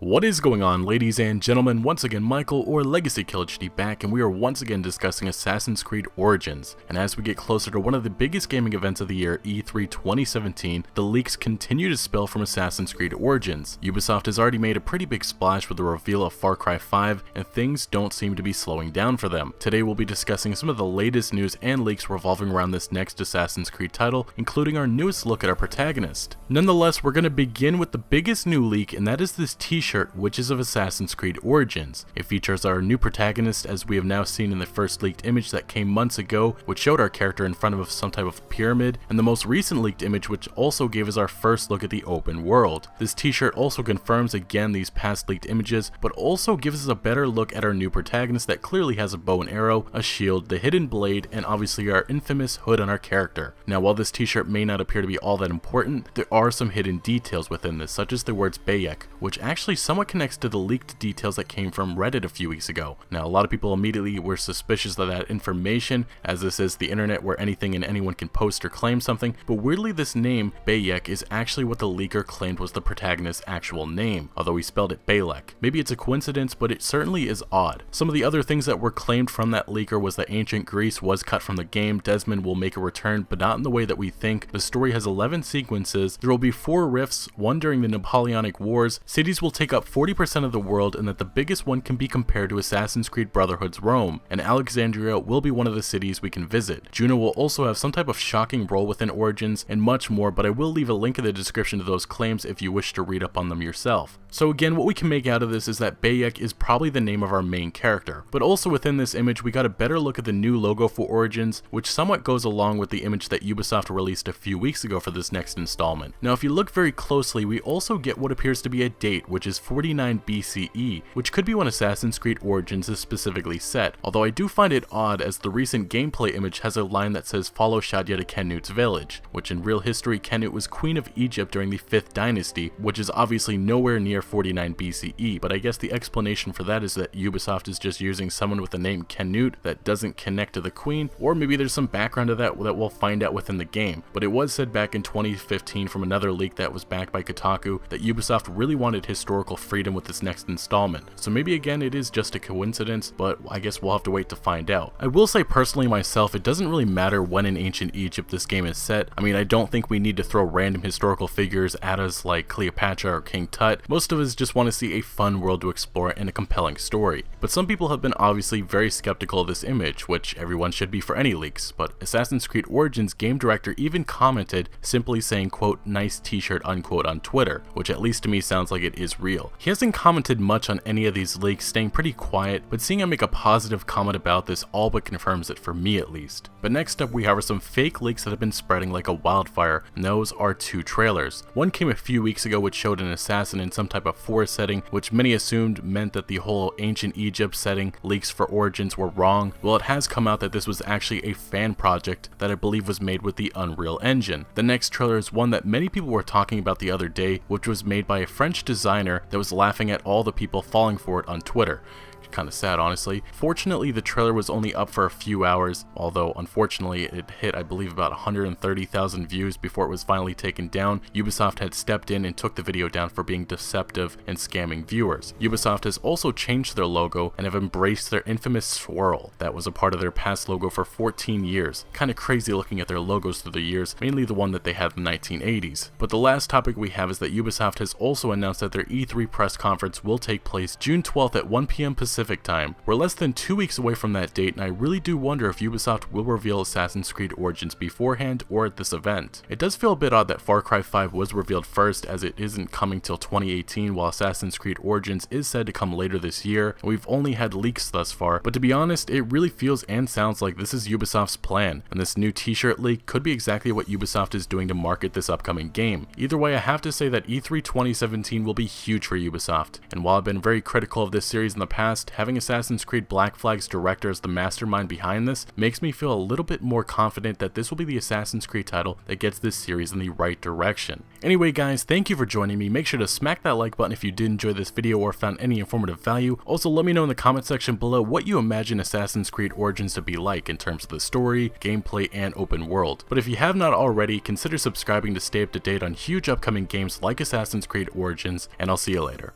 What is going on, ladies and gentlemen? Once again, Michael or Legacy Killer HD back, and we are once again discussing Assassin's Creed Origins. And as we get closer to one of the biggest gaming events of the year, E3 2017, the leaks continue to spill from Assassin's Creed Origins. Ubisoft has already made a pretty big splash with the reveal of Far Cry 5, and things don't seem to be slowing down for them. Today we'll be discussing some of the latest news and leaks revolving around this next Assassin's Creed title, including our newest look at our protagonist. Nonetheless, we're going to begin with the biggest new leak, and that is this t-shirt, Witches of Assassin's Creed Origins. It features our new protagonist, as we have now seen in the first leaked image that came months ago, which showed our character in front of some type of pyramid, and the most recent leaked image which also gave us our first look at the open world. This t-shirt also confirms again these past leaked images, but also gives us a better look at our new protagonist that clearly has a bow and arrow, a shield, the hidden blade, and obviously our infamous hood on our character. Now, while this t-shirt may not appear to be all that important, there are some hidden details within this, such as the words Bayek, which actually somewhat connects to the leaked details that came from Reddit a few weeks ago. Now, a lot of people immediately were suspicious of that information, as this is the internet where anything and anyone can post or claim something, but weirdly this name, Bayek, is actually what the leaker claimed was the protagonist's actual name, although he spelled it Baylek. Maybe it's a coincidence, but it certainly is odd. Some of the other things that were claimed from that leaker was that ancient Greece was cut from the game, Desmond will make a return, but not in the way that we think. The story has 11 sequences, there will be 4 rifts, one during the Napoleonic Wars, cities will take up 40% of the world, and that the biggest one can be compared to Assassin's Creed Brotherhood's Rome, and Alexandria will be one of the cities we can visit. Juno will also have some type of shocking role within Origins, and much more, but I will leave a link in the description to those claims if you wish to read up on them yourself. So again, what we can make out of this is that Bayek is probably the name of our main character, but also within this image we got a better look at the new logo for Origins, which somewhat goes along with the image that Ubisoft released a few weeks ago for this next installment. Now, if you look very closely, we also get what appears to be a date, which is 49 BCE, which could be when Assassin's Creed Origins is specifically set, although I do find it odd as the recent gameplay image has a line that says follow Shadia to Canut's village, which in real history Canut was queen of Egypt during the 5th dynasty, which is obviously nowhere near 49 BCE, but I guess the explanation for that is that Ubisoft is just using someone with the name Canut that doesn't connect to the queen, or maybe there's some background to that we'll find out within the game. But it was said back in 2015 from another leak that was backed by Kotaku that Ubisoft really wanted historical freedom with this next installment. So maybe again it is just a coincidence, but I guess we'll have to wait to find out. I will say personally myself, it doesn't really matter when in ancient Egypt this game is set. I mean, I don't think we need to throw random historical figures at us like Cleopatra or King Tut. Most of us just want to see a fun world to explore and a compelling story. But some people have been obviously very skeptical of this image, which everyone should be for any leaks, but Assassin's Creed Origins game director even commented simply saying quote nice t-shirt unquote on Twitter, which at least to me sounds like it is real. He hasn't commented much on any of these leaks, staying pretty quiet, but seeing him make a positive comment about this all but confirms it for me at least. But next up we have some fake leaks that have been spreading like a wildfire, and those are 2 trailers. One came a few weeks ago which showed an assassin in some type of forest setting, which many assumed meant that the whole ancient Egypt setting leaks for Origins were wrong. Well, it has come out that this was actually a fan project that I believe was made with the Unreal Engine. The next trailer is one that many people were talking about the other day, which was made by a French designer that was laughing at all the people falling for it on Twitter. Kind of sad, honestly. Fortunately, the trailer was only up for a few hours, although unfortunately it hit I believe about 130,000 views before it was finally taken down. Ubisoft had stepped in and took the video down for being deceptive and scamming viewers. Ubisoft has also changed their logo and have embraced their infamous swirl that was a part of their past logo for 14 years. Kind of crazy looking at their logos through the years, mainly the one that they had in the 1980s. But the last topic we have is that Ubisoft has also announced that their E3 press conference will take place June 12th at 1 p.m. Pacific time. We're less than 2 weeks away from that date, and I really do wonder if Ubisoft will reveal Assassin's Creed Origins beforehand or at this event. It does feel a bit odd that Far Cry 5 was revealed first, as it isn't coming till 2018, while Assassin's Creed Origins is said to come later this year, and we've only had leaks thus far, but to be honest, it really feels and sounds like this is Ubisoft's plan, and this new t-shirt leak could be exactly what Ubisoft is doing to market this upcoming game. Either way, I have to say that E3 2017 will be huge for Ubisoft, and while I've been very critical of this series in the past, having Assassin's Creed Black Flag's director as the mastermind behind this makes me feel a little bit more confident that this will be the Assassin's Creed title that gets this series in the right direction. Anyway guys, thank you for joining me. Make sure to smack that like button if you did enjoy this video or found any informative value. Also, let me know in the comment section below what you imagine Assassin's Creed Origins to be like in terms of the story, gameplay, and open world. But if you have not already, consider subscribing to stay up to date on huge upcoming games like Assassin's Creed Origins, and I'll see you later.